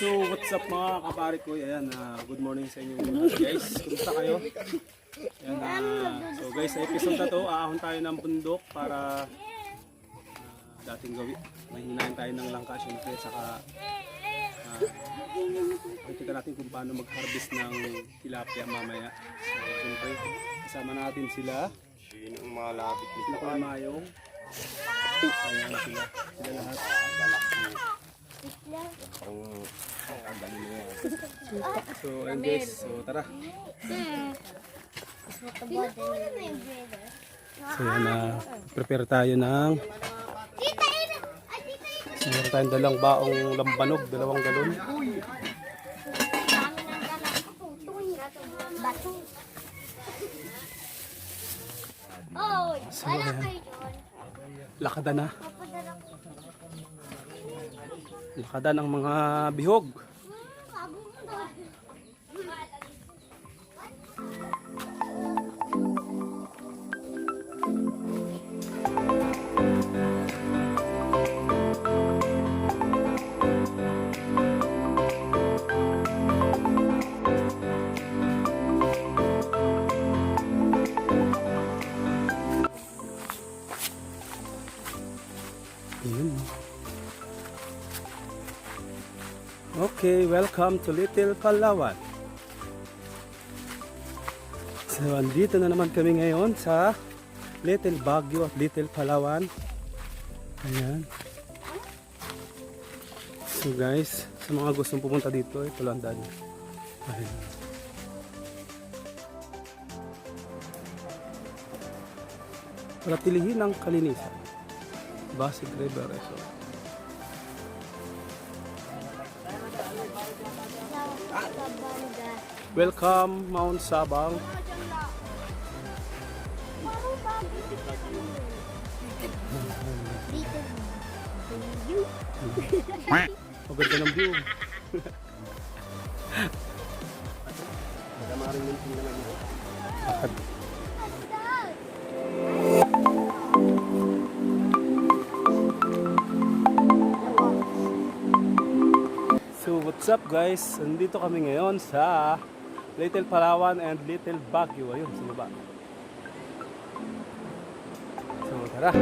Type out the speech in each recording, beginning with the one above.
So what's up mga kapare ko? Ayan, good morning sa inyo lahat guys. Kumusta kayo? Ayan, so guys, sa episode na to, aahon tayo ng bundok para dating gawin. Mahinahin tayo ng langka syempre, saka pakita natin kung paano mag-harvest ng tilapia mamaya. So syempre, kasama natin sila. Sino ang malapit nito? Sila Kuya Mayong. Ayan sila lahat. So and guys, so tara. So yan, prepare tayo ng meron tayong dalang baong lambanog, 2 galon. So yan, lakadan na. Lakadan ang mga bihog. Okay, welcome to Little Palawan. So, andito na naman kami ngayon sa Little Baguio at Little Palawan. Ayan. So guys, sa mga gustong pumunta dito, ito lang daan. Ayan. Para tilihin ang kalinisan. Basig River Resort. Welcome Mount Sabang. Maganda ng view. So what's up guys? Nandito kami ngayon sa Little Palawan and Little Baguio. Ayun, sa baba. So tara.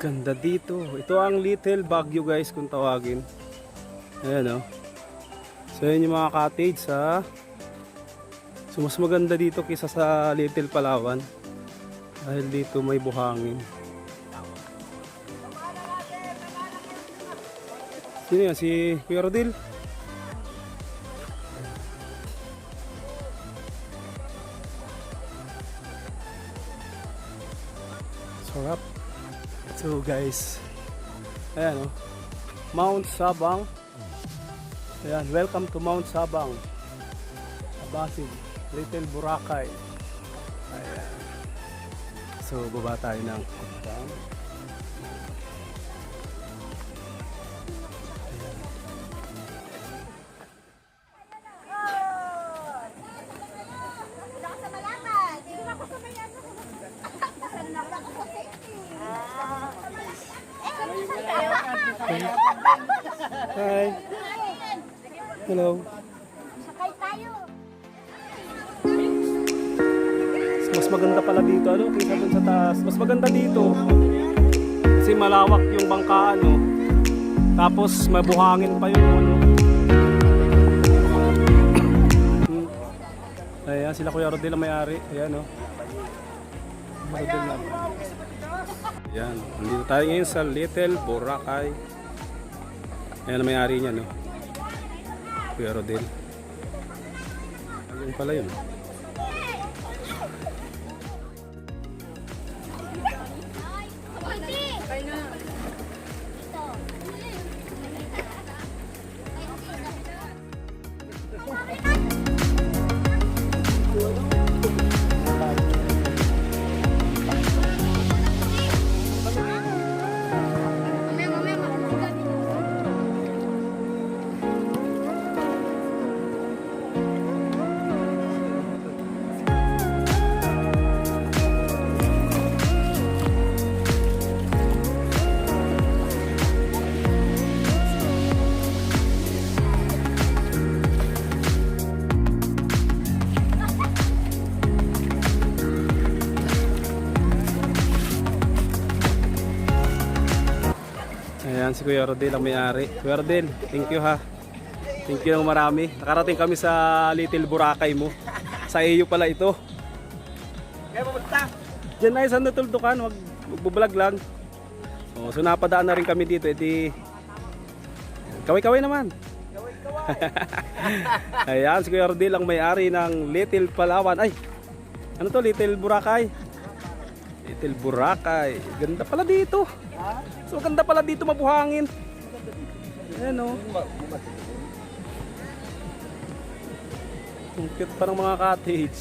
Ganda dito. Ito ang Little Baguio guys kung tawagin. Ayan o. So yun yung mga cottage ha. So mas maganda dito kaysa sa Little Palawan. Dahil dito may buhangin. Sino yan? Si Kuya Rodil? Sarap. So guys, ayan o, Mount Sabang. Ayan, welcome to Mount Sabang, Abasig, Little Boracay. Ayan. So baba tayo ng kumpang. Hi. Hello. Sakay tayo. So, mas maganda pala dito ano, kaysa dun sa taas. Mas maganda dito. Kasi malawak yung bangkaan no. Tapos mabuhangin pa yung ano. Ayan, sila Kuya Rodel ang may-ari. Ayan no. Rodel na. Ayan, nandito tayo ngayon sa Little Boracay. Ayan ang may-ari niya no. Kuya Rodel. Ayun pala yun. Ayan si Kuya Rodel ang may-ari. Kuya Rodel, thank you ha. Thank you ng marami. Nakarating kami sa Little Boracay mo. Sa iyo pala ito. Kaya pumunta. Diyan na sa natuldukan, magbubulag lang. So napadaan na rin kami dito. Edi kaway-kaway naman. Ayan si Kuya Rodel ang may-ari ng Little Palawan. Ay, ano to? Little Boracay. Little Boracay. Ganda pala dito. So ganda pala dito, mabuhangin. Ayan o. Ang cute pa ng mga cottage.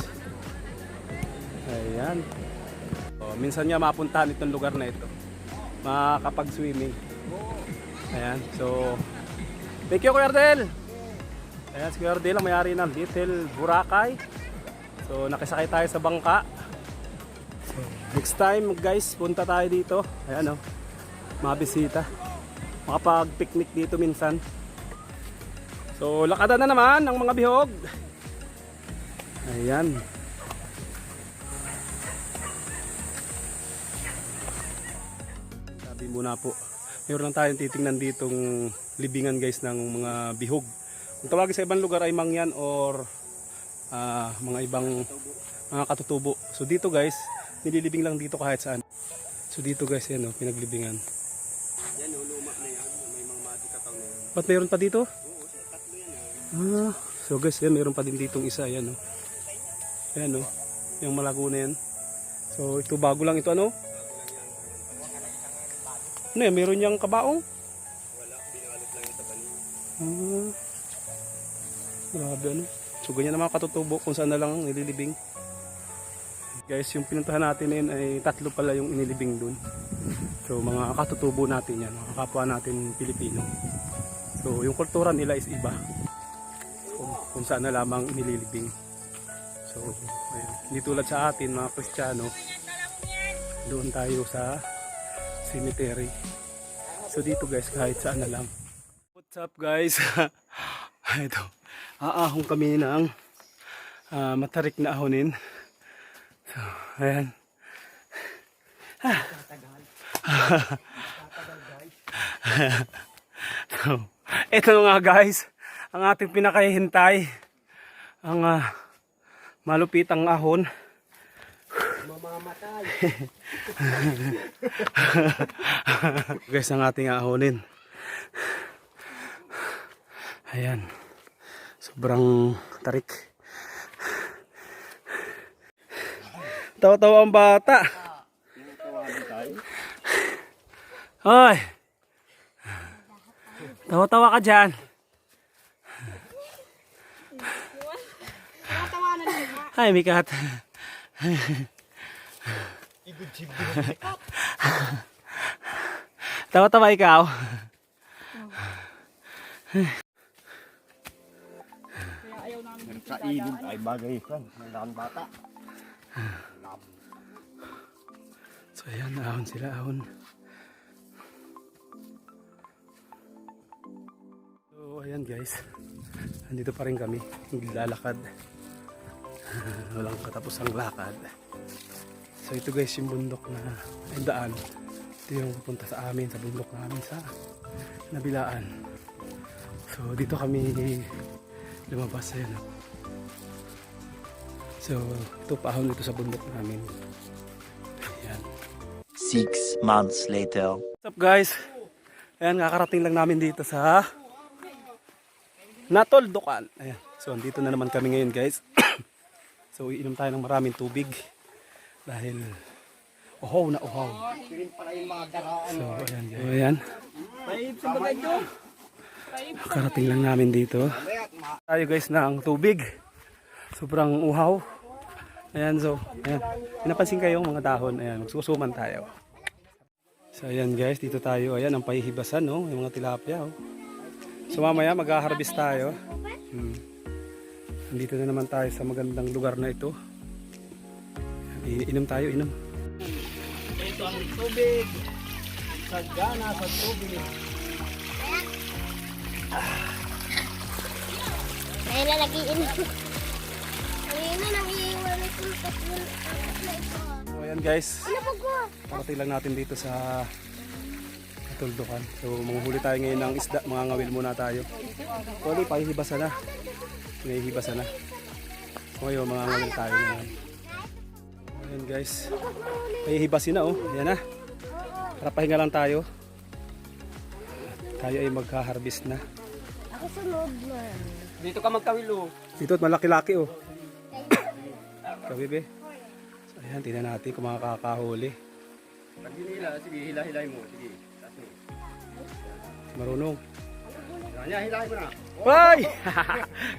Ayan. O, minsan nga mapuntahan itong lugar na ito. Makakapag-swimming. Ayan. So, thank you Kuya Ardel. Ayan si Kuya Ardel ang may-ari ng Little Boracay. So, nakisakay tayo sa bangka. So, next time guys, punta tayo dito. Ayan o. Mabisita. Makapag-picnic dito minsan. So, lakadan na naman ng mga bihog. Ayan. Sabi muna po, mayroon lang tayong titingnan ditong libingan guys ng mga bihog. Kung tawagin sa ibang lugar ay mangyan or mga ibang mga katutubo. So dito guys, nililibing lang dito kahit saan. So dito guys, yan o, pinaglibingan. Yan o, luma na yan. May mga matikataw na yan. Ba't mayroon pa dito? Oo, tatlo yan. So guys, yan, mayroon pa din ditong isa. Yan o. Ayan o, yung malago na yan. So ito bago lang ito ano? Ano yan, meron niyang kabaong? Wala, binalot lang ito bali. Grabe ano. So ganyan naman katutubo kung saan na lang nililibing. Guys, yung pinuntahan natin ngayon ay tatlo pala yung inilibing dun. So mga katutubo natin yan, mga kapwa natin Pilipino. So yung kultura nila is iba. Kung saan na lamang inililibing. So, ayun. Hindi tulad sa atin mga Kristiyano, doon tayo sa cemetery. So dito guys, kahit saan na lang. What's up guys? Ito, aahong kami ng matarik na ahonin. So, ayan. So, ito nga guys, ang ating pinakahihintay. Ang malupitang ahon. Mamamatay. Guys, ang ating ahonin. Ayan. Sobrang tarik. Tawa-tawa ang bata. Hoy. Tawa-tawa ka dyan. Hi, Mikat. Tawa-tawa ikaw. Sa ilog ay bagay kan. Ang bata. So ayan, ahon sila, ahon. So ayan guys, nandito pa rin kami, naglalakad. Walang katapusang lakad. So ito guys yung bundok na yung daan. Ito yung pupunta sa amin, sa bundok namin sa Nabilaan. So dito kami lumabas. Ayan. So ito paahon dito sa bundok namin. Ayan. 6 months later. What's up guys? Ayan, kakarating lang namin dito sa Natoldokan. Ayan. So andito na naman kami ngayon guys. So iinom tayo ng maraming tubig dahil uhaw na uhaw. So ayan guys. So, ayan. Nakarating lang namin dito. Tayo guys ng tubig. Sobrang uhaw. Ayan, so ayan. Pinapansin kayo mga dahon. Ayan, magsusuman tayo. So ayan guys, dito tayo. Ayan ang pahihibasan, no? Yung mga tilapia. Oh. So mamaya mag-harvest tayo. Dito na naman tayo sa magandang lugar na ito. Inom tayo, inom. Ito ang tubig. Sagana sa tubig. May lalagiin. Ayun na, nangiiwan ito. So ayan guys, Ano po ko? parating lang natin dito sa tuldukan. So manguhuli tayo ngayon ng isda, mga ngawil muna tayo. Actually, pahihibasan na. Nahihibasan na. So ngayon, mga ngawil tayo ngayon. Ayan guys. Pahihibasin na oh. Ayan na. Para pahinga lang tayo. Tayo ay magha-harvest na. Ako sunod man. Dito ka magkawilo. Dito at malaki-laki oh. Kabibe. So ayan, tingnan natin kung makakahuli. Pag hinila, sige, hila-hilay mo. Sige. Marunong. Kanya, hilahin mo na. Ay!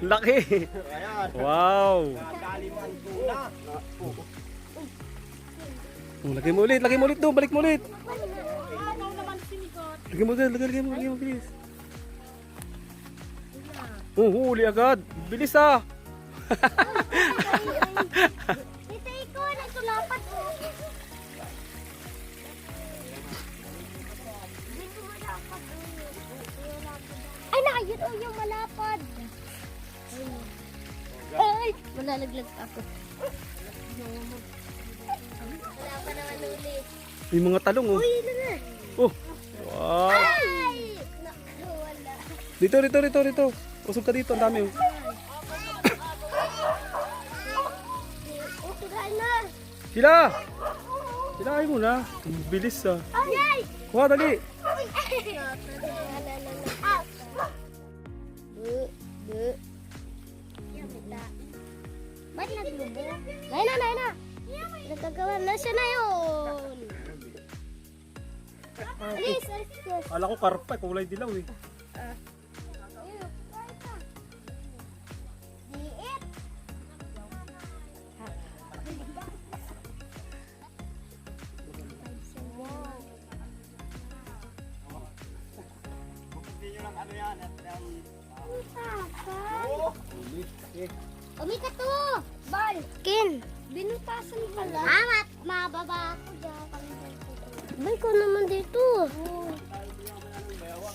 Laki! Ayan. Wow! Daliman tuna. Lagay mo ulit doon, balik mo ulit. Lagay mo ulit, lagay mo, bilis. Huli agad. Bilis ah! Dito ikaw, nagtulapat mo. Dito malapad. Ay, nakayun oh, yung malapad. Ay, malalaglag ako. Wala pa naman ulit. May mga talong oh. Uy, ito na. Oh! Wow! Ay! Naku, wala. Dito. Usog ka dito, ang dami oh. Oh, tugaan na. Sila! Silahin mo na. Ang bilis ah. Ay! Kuha, dali. Ba't naglubo? Nay na! Nagkagawa na siya na yun! Alis! Kala ko karpa, kulay dilaw eh. Diit! Umikat to! Bal! Kin! Binutasan pala. Amat! Mababa ako dyan. Bay, ikaw naman dito.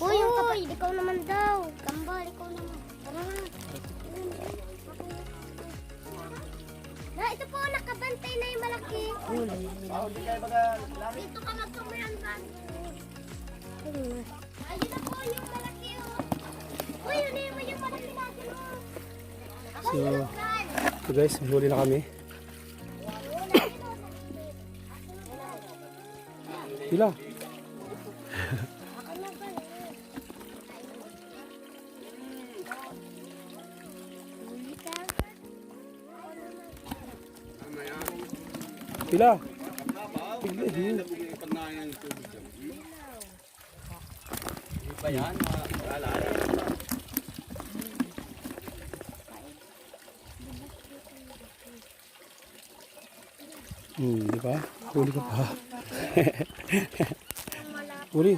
Uy, ikaw naman daw. Kambal, ikaw naman. Tara na. Na, ito po, nakabantay na yung malaki. Dito ka magkamayan ka. Ayun na po yung malaki. Oh. Uy, yun mo yung malaki natin. So guys, huli na kami. Sila. Sila. Pa yan, Di ba? Huli ka pa. Huli.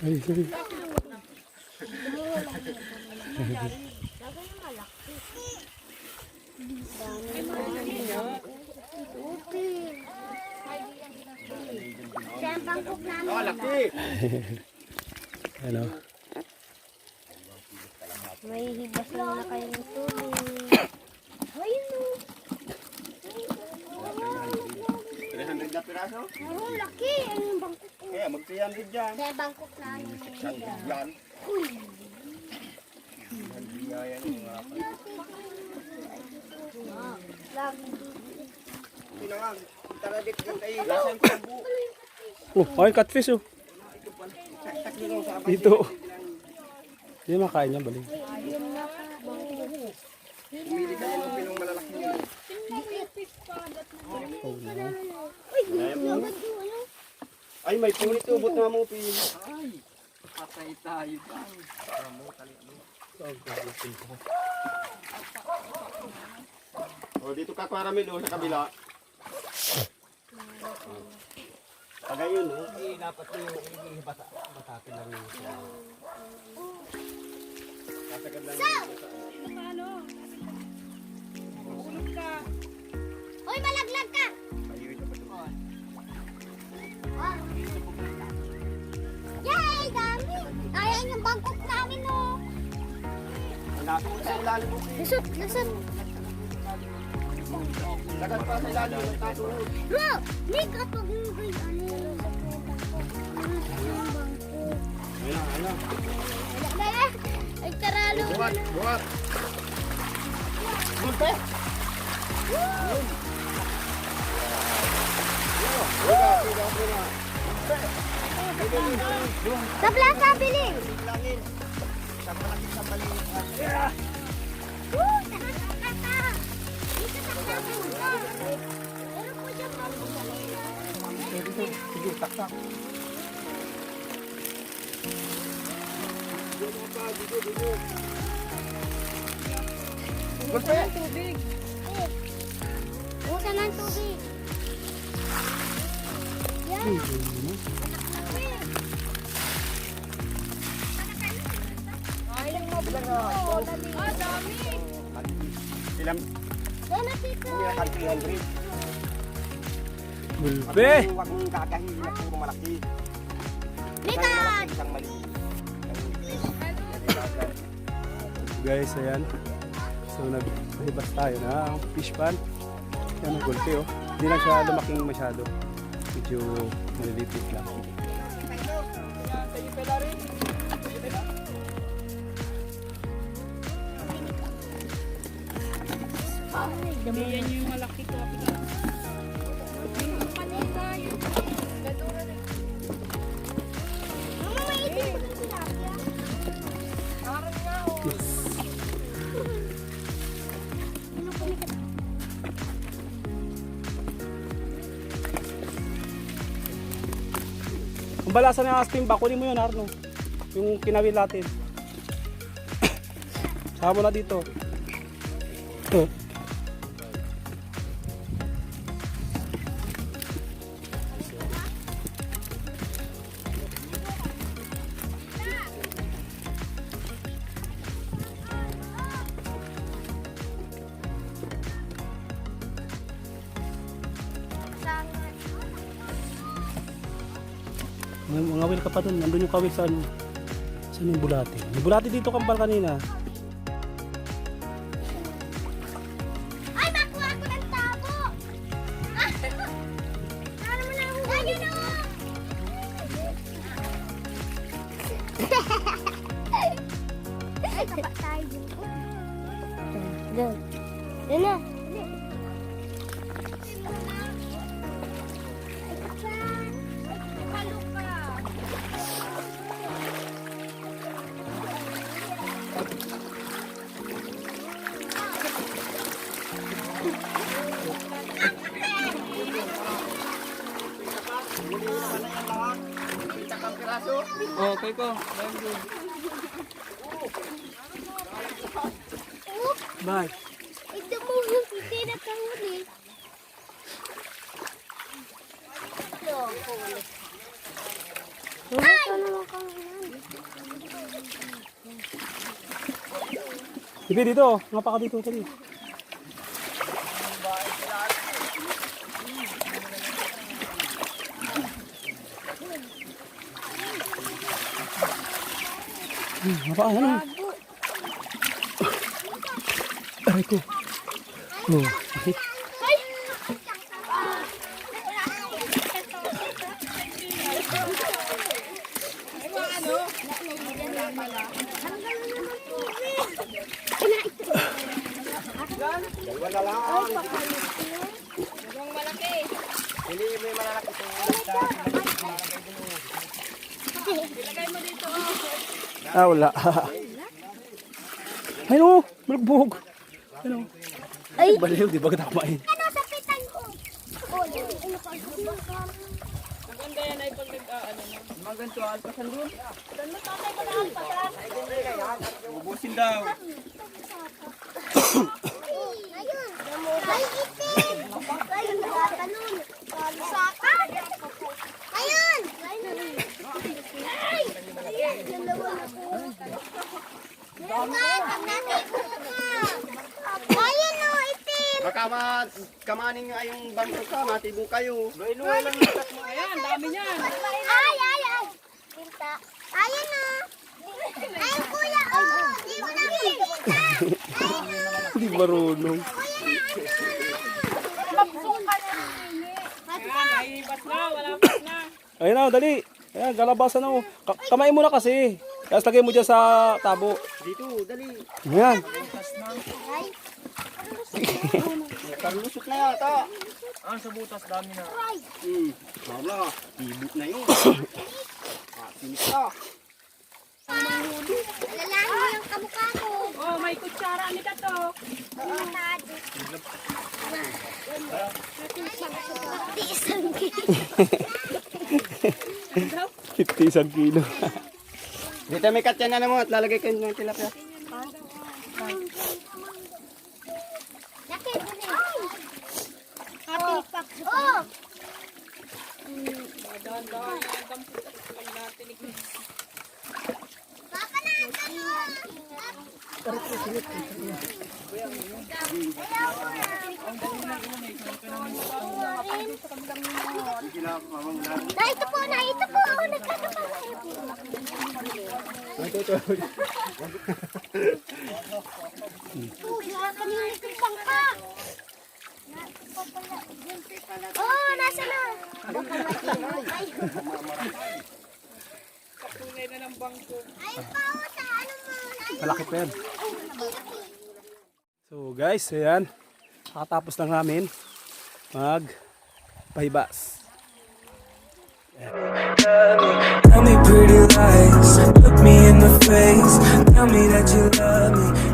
Ay, sorry. Siya ang bangkok namin. laki. Ano? May hibas lang na kayo nito. Ayun o. 300 na piraso. Oh, laki. Ano yung bangkok ko? Kaya mag-300 dyan. Kaya bangkok namin. 600 yan. Uy. Lagi dito. Pinangang. Tara dit ka tayo. Lasan ko ang buo. Oh, ayun catfish oh. Dito. Hindi makain niya, balik. Ayun na ka. Bangkok. Pumili kayo ng pinong malalaki nyo. Oh, no. Uy, lumabad yung ano. Ay, may punit ubot na mo pili. Ay, patay tayo ba? O, dito ka Caramel o, sa kabila. Pagayon o. Dapat yung batatin lang yung Uy, malaglag ka. Ah. Yay, dami. Ayan yung bangkok namin, oh. Ang nasa sa ilalim mo. Lusot. Lagan pa sa ilalim ng taso. Bro, may kapag nagay ano. Ayun. Dala, ay taralo. Buhat. Bunte. Sa plaza, bili. Langin. Sa malaki sa balik. Nakakakata. Dito sa plaza. Meron po dyan mga Sige, taktak. Bunte. Bukan ng tubig. Yan. Ilang Yan na dito. kumilakan 300. Gulpe! Huwag mong gagahin na puro malaki. Mikat! Isang mali. Guys, ayan. So naglibas tayo ng fish pan. Yan ang gulpe oh. Hindi lang siya lumaking masyado. Medyo maliliit lang. Yan yung malaki ko. Mama, may itin ko ng tilapia. Ang balasan ng asting ba, kunin mo yun Arno. Yung kinawil natin. Sama mo na dito. Mga kawil ka pa dun. Nandun yung kawil sa ano. Saan yung bulate? Yung bulate dito kambal kanina. Ay, makuha ko ng tabo! Ano mo na ako? Ayun o! Ay, taba tayo dun. Doon. Doon na. Okay ko. Bye. Ito mo yung kikira ka huli. Ay! Sige dito. Ngapa ka dito. Tali. Ngapa ka ano? Aray ko. Oh. Ay! Dalawa na lang. Hindi mo yung malalaki ito. Ah, wala. Ay no, malagbog. Ano? Ay! Baliw, di ba katamain? Ano sa pitan ko? Oh, ano pa? Maganda yan ay pag nag-ano na. Maganda alpasan doon. Ubusin daw. Ayun! Ay, itin! Ayun, nakatalon. Saka! Ayun! Ay! Ayun, dalawa na po. Pag natin ayun o, itin! Baka kamanin nga yung bangko ka, matibong kayo. Ayan, dami niyan. Ay, ay, ay! Pinta. Ayun o! Ayun, kuya o! Di mo na pinta! Hindi marunong. Kuya na, ano? Ayun na, dali. Ayan, galabasan na. Kamay mo na kasi. Tapos lagay mo dyan sa tabo. Dito, dali. Ayan. Karlusot na yata. Ah, sa butas dami na. Wala, tibok na yun. Sinis ka. Alalahan mo yung kamukha ko. Oh, may kutsara ni Kato. Limitado. Pati isang kilo. 50 isang kilo. Dito may katya na naman at lalagay kayo ng tilapia. Laki, dali. Happy pack. Oh! Dahan-dahan na ang dampot at pag natinig na. Papa na, na ito po, na ito po. Kanina yung bangka. Oh, nasa na? Tunay na ng bangko. Ay, pa, sa ano mo? Malaki pa yan. So guys, ayan. Nakatapos lang namin magpahibas. Tell me pretty lies, look me in the face. Tell me that you love me.